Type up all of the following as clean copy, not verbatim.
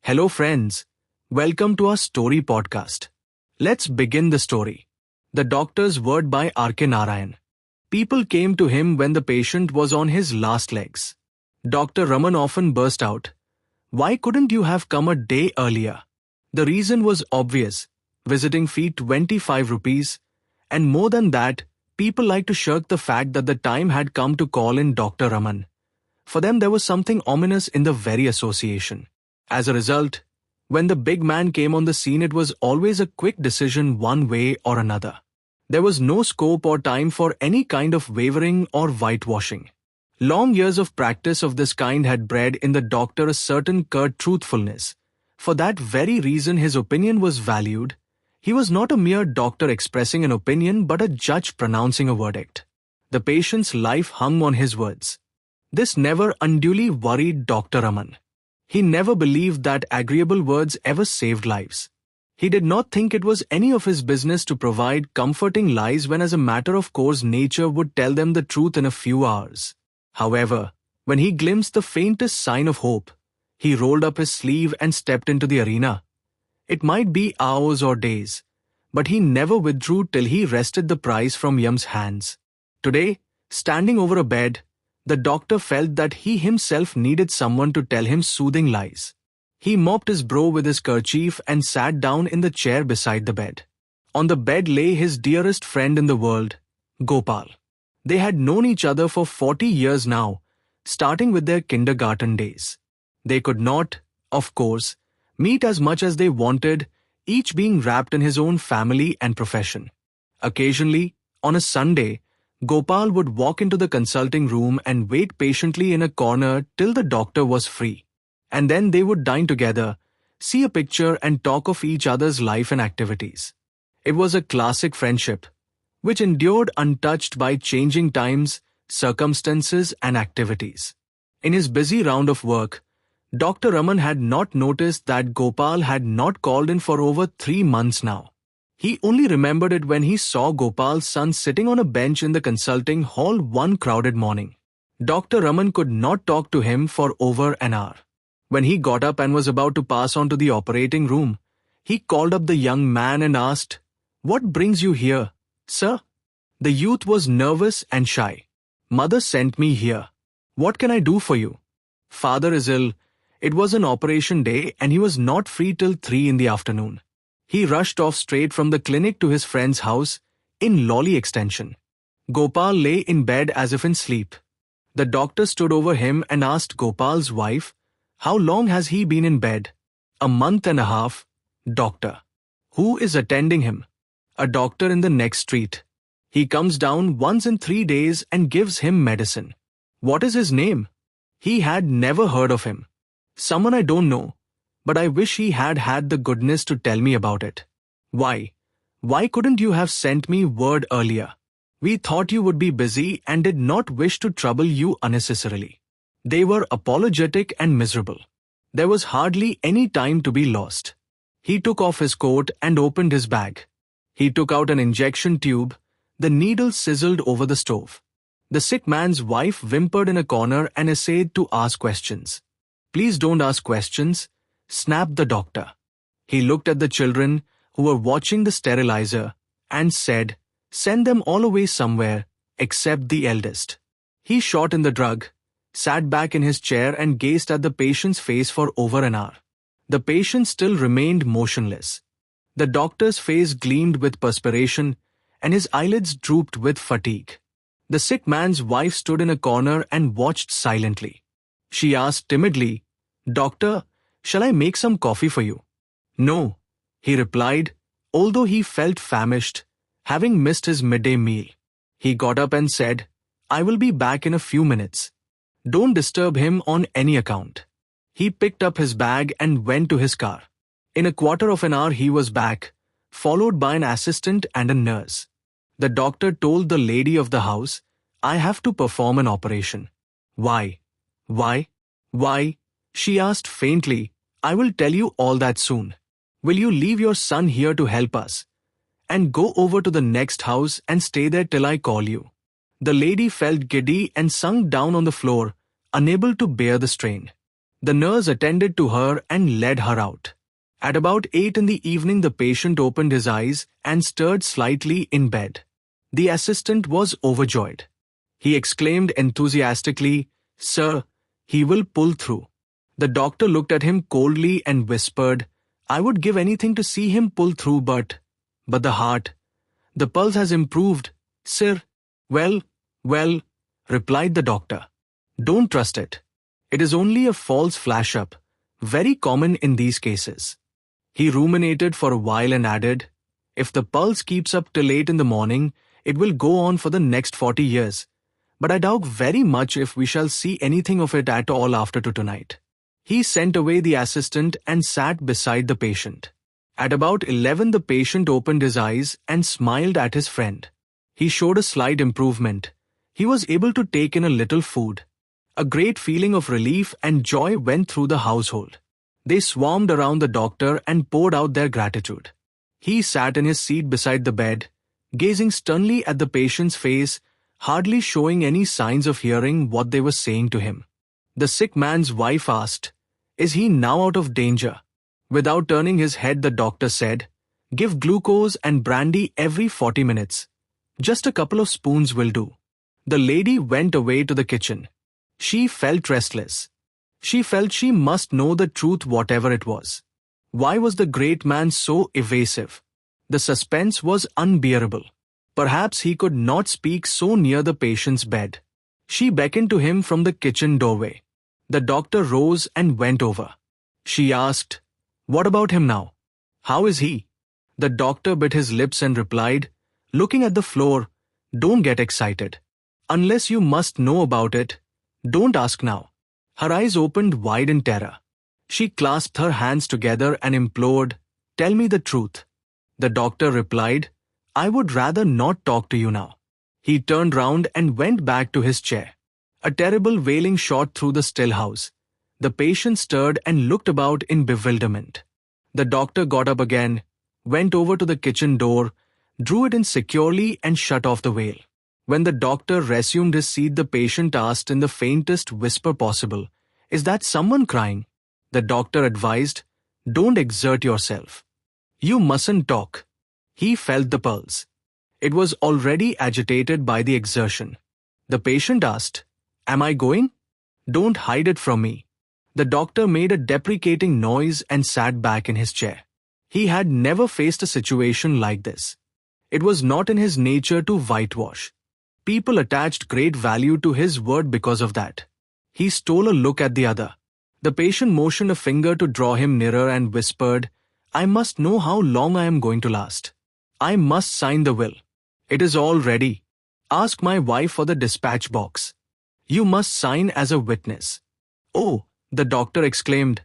Hello friends, welcome to our story podcast. Let's begin the story. The Doctor's Word by R.K. Narayan. People came to him when the patient was on his last legs. Dr. Raman often burst out, "Why couldn't you have come a day earlier?" The reason was obvious, visiting fee 25 rupees, and more than that, people like to shirk the fact that the time had come to call in Dr. Raman. For them there was something ominous in the very association. As a result, when the big man came on the scene, it was always a quick decision one way or another. There was no scope or time for any kind of wavering or whitewashing. Long years of practice of this kind had bred in the doctor a certain curt truthfulness. For that very reason his opinion was valued. He was not a mere doctor expressing an opinion but a judge pronouncing a verdict. The patient's life hung on his words. This never unduly worried Dr. Raman. He never believed that agreeable words ever saved lives. He did not think it was any of his business to provide comforting lies when as a matter of course nature would tell them the truth in a few hours. However, when he glimpsed the faintest sign of hope, he rolled up his sleeve and stepped into the arena. It might be hours or days, but he never withdrew till he wrested the prize from Yam's hands. Today, standing over a bed, the doctor felt that he himself needed someone to tell him soothing lies. He mopped his brow with his kerchief and sat down in the chair beside the bed. On the bed lay his dearest friend in the world, Gopal. They had known each other for 40 years now, starting with their kindergarten days. They could not, of course, meet as much as they wanted, each being wrapped in his own family and profession. Occasionally, on a Sunday, Gopal would walk into the consulting room and wait patiently in a corner till the doctor was free. And then they would dine together, see a picture and talk of each other's life and activities. It was a classic friendship, which endured untouched by changing times, circumstances and activities. In his busy round of work, Dr. Raman had not noticed that Gopal had not called in for over 3 months now. He only remembered it when he saw Gopal's son sitting on a bench in the consulting hall one crowded morning. Dr. Raman could not talk to him for over an hour. When he got up and was about to pass on to the operating room, he called up the young man and asked, "What brings you here, sir?" The youth was nervous and shy. "Mother sent me here. What can I do for you?" "Father is ill. It was an operation day and he was not free till 3 in the afternoon." He rushed off straight from the clinic to his friend's house in Lolly Extension. Gopal lay in bed as if in sleep. The doctor stood over him and asked Gopal's wife, "How long has he been in bed?" "A month and a half, doctor." "Who is attending him?" "A doctor in the next street. He comes down once in 3 days and gives him medicine." "What is his name?" He had never heard of him. "Someone I don't know. But I wish he had had the goodness to tell me about it." Why couldn't you have sent me word earlier? We thought you would be busy and did not wish to trouble you unnecessarily." They were apologetic and miserable. There was hardly any time to be lost. He took off his coat and opened his bag. He took out an injection tube. The needle sizzled over the stove. The sick man's wife whimpered in a corner and essayed to ask questions. "Please don't ask questions," snapped the doctor. He looked at the children who were watching the sterilizer and said, "Send them all away somewhere, except the eldest." He shot in the drug, sat back in his chair and gazed at the patient's face for over an hour. The patient still remained motionless. The doctor's face gleamed with perspiration and his eyelids drooped with fatigue. The sick man's wife stood in a corner and watched silently. She asked timidly, "Doctor, shall I make some coffee for you?" "No," he replied, although he felt famished, having missed his midday meal. He got up and said, "I will be back in a few minutes. Don't disturb him on any account." He picked up his bag and went to his car. In a quarter of an hour he was back, followed by an assistant and a nurse. The doctor told the lady of the house, "I have to perform an operation." Why? She asked faintly. "I will tell you all that soon. Will you leave your son here to help us? And go over to the next house and stay there till I call you." The lady felt giddy and sunk down on the floor, unable to bear the strain. The nurse attended to her and led her out. At about 8 in the evening, the patient opened his eyes and stirred slightly in bed. The assistant was overjoyed. He exclaimed enthusiastically, "Sir, he will pull through." The doctor looked at him coldly and whispered, "I would give anything to see him pull through, but the heart. The pulse has improved, sir." Well, replied the doctor. "Don't trust it. It is only a false flash-up, very common in these cases." He ruminated for a while and added, "If the pulse keeps up till 8 in the morning, it will go on for the next 40 years. But I doubt very much if we shall see anything of it at all after tonight." He sent away the assistant and sat beside the patient. At about 11, the patient opened his eyes and smiled at his friend. He showed a slight improvement. He was able to take in a little food. A great feeling of relief and joy went through the household. They swarmed around the doctor and poured out their gratitude. He sat in his seat beside the bed, gazing sternly at the patient's face, hardly showing any signs of hearing what they were saying to him. The sick man's wife asked, "Is he now out of danger?" Without turning his head, the doctor said, "Give glucose and brandy every 40 minutes. Just a couple of spoons will do." The lady went away to the kitchen. She felt restless. She felt she must know the truth, whatever it was. Why was the great man so evasive? The suspense was unbearable. Perhaps he could not speak so near the patient's bed. She beckoned to him from the kitchen doorway. The doctor rose and went over. She asked, "What about him now? How is he?" The doctor bit his lips and replied, looking at the floor, "Don't get excited. Unless you must know about it, don't ask now." Her eyes opened wide in terror. She clasped her hands together and implored, "Tell me the truth." The doctor replied, "I would rather not talk to you now." He turned round and went back to his chair. A terrible wailing shot through the still house. The patient stirred and looked about in bewilderment. The doctor got up again, went over to the kitchen door, drew it in securely and shut off the wail. When the doctor resumed his seat, the patient asked in the faintest whisper possible, "Is that someone crying?" The doctor advised, "Don't exert yourself. You mustn't talk." He felt the pulse. It was already agitated by the exertion. The patient asked, "Am I going?" "Don't hide it from me." The doctor made a deprecating noise and sat back in his chair. He had never faced a situation like this. It was not in his nature to whitewash. People attached great value to his word because of that. He stole a look at the other. The patient motioned a finger to draw him nearer and whispered, "I must know how long I am going to last. I must sign the will. It is all ready. Ask my wife for the dispatch box. You must sign as a witness." "Oh," the doctor exclaimed,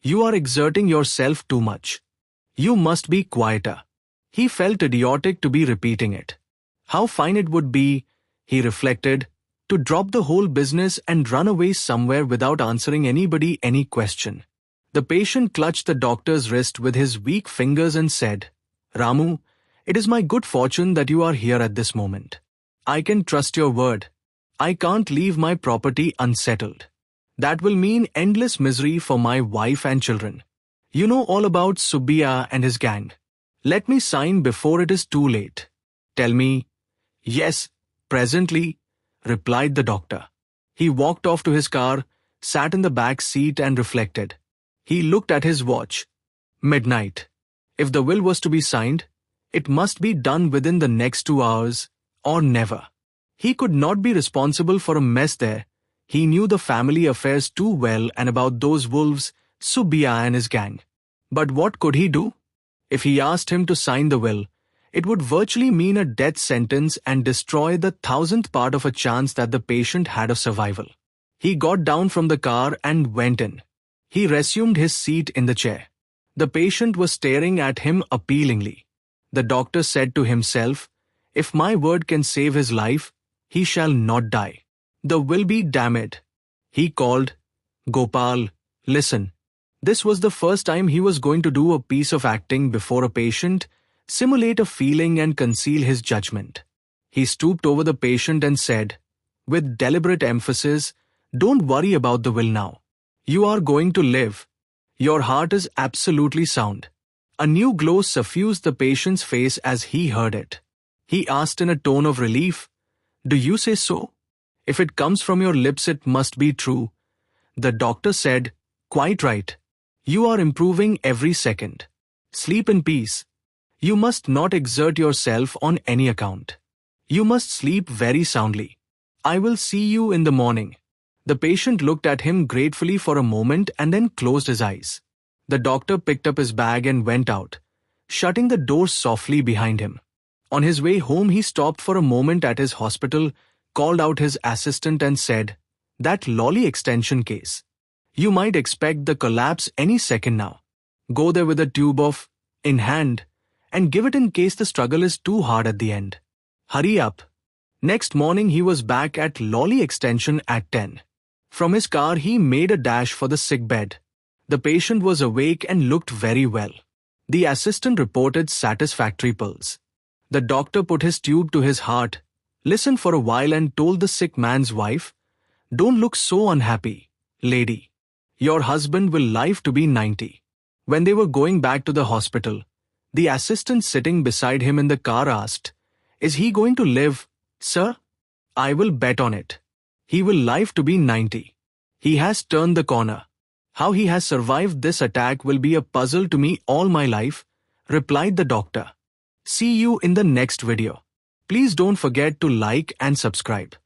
"you are exerting yourself too much. You must be quieter." He felt idiotic to be repeating it. How fine it would be, he reflected, to drop the whole business and run away somewhere without answering anybody any question. The patient clutched the doctor's wrist with his weak fingers and said, "Ramu, it is my good fortune that you are here at this moment. I can trust your word. I can't leave my property unsettled. That will mean endless misery for my wife and children. You know all about Subbiya and his gang. Let me sign before it is too late. Tell me." "Yes, presently," replied the doctor. He walked off to his car, sat in the back seat and reflected. He looked at his watch. Midnight. If the will was to be signed, it must be done within the next 2 hours, or never. He could not be responsible for a mess there. He knew the family affairs too well and about those wolves, Subbiya and his gang. But what could he do? If he asked him to sign the will, it would virtually mean a death sentence and destroy the 1,000th part of a chance that the patient had of survival. He got down from the car and went in. He resumed his seat in the chair. The patient was staring at him appealingly. The doctor said to himself, "If my word can save his life, he shall not die. The will be damned." He called, "Gopal, listen." This was the first time he was going to do a piece of acting before a patient, simulate a feeling and conceal his judgment. He stooped over the patient and said, with deliberate emphasis, "Don't worry about the will now. You are going to live. Your heart is absolutely sound. A new glow suffused the patient's face as he heard it. He asked in a tone of relief, "Do you say so? If it comes from your lips, it must be true." The doctor said, "Quite right. You are improving every second. Sleep in peace. You must not exert yourself on any account. You must sleep very soundly. I will see you in the morning." The patient looked at him gratefully for a moment and then closed his eyes. The doctor picked up his bag and went out, shutting the door softly behind him. On his way home, he stopped for a moment at his hospital, called out his assistant and said, "That lolly extension case. You might expect the collapse any second now. Go there with a tube of in hand and give it in case the struggle is too hard at the end. Hurry up." Next morning, he was back at lolly extension at 10. From his car, he made a dash for the sick bed. The patient was awake and looked very well. The assistant reported satisfactory pulse. The doctor put his tube to his heart, listened for a while and told the sick man's wife, "Don't look so unhappy, lady. Your husband will live to be 90. When they were going back to the hospital, the assistant sitting beside him in the car asked, "Is he going to live, sir?" "I will bet on it. He will live to be 90. He has turned the corner. How he has survived this attack will be a puzzle to me all my life," replied the doctor. See you in the next video. Please don't forget to like and subscribe.